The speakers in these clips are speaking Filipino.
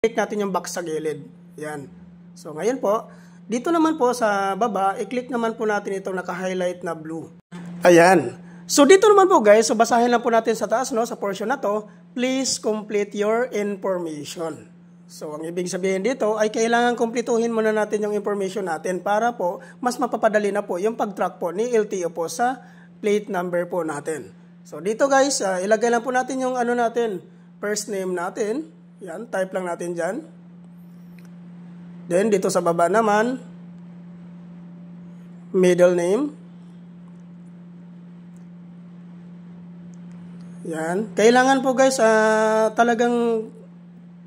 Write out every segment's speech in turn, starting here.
click natin yung box sa gilid. Yan. So ngayon po, dito naman po sa baba, i-click naman po natin itong naka-highlight na blue. Ayan. So dito naman po guys, so basahin lang po natin sa taas, no, sa portion na to, please complete your information. So ang ibig sabihin dito ay kailangan kumpletuhin muna natin yung information natin para po mas mapapadali na po yung pag-track po ni LTO po sa plate number po natin. So dito guys, ilagay lang po natin yung ano natin, first name natin. Yan, type lang natin dyan. Then dito sa baba naman, middle name. Yan. Kailangan po guys, talagang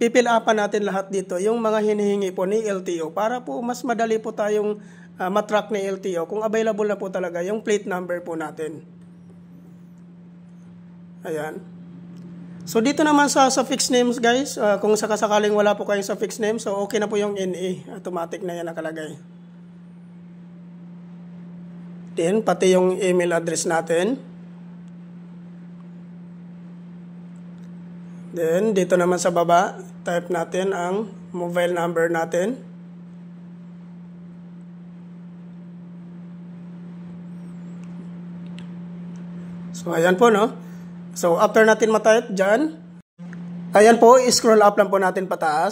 pipil upan natin lahat dito, yung mga hinihingi po ni LTO para po mas madali po tayong matrack ni LTO kung available na po talaga yung plate number po natin. Ayan. So dito naman sa suffix names guys, kung sakasakaling wala po kayong suffix name, so okay na po yung NA, automatic na yan nakalagay. Then pati yung email address natin. Then dito naman sa baba, type natin ang mobile number natin. So ayan po, no. So after natin ma-type dyan, ayan po, scroll up lang po natin pataas.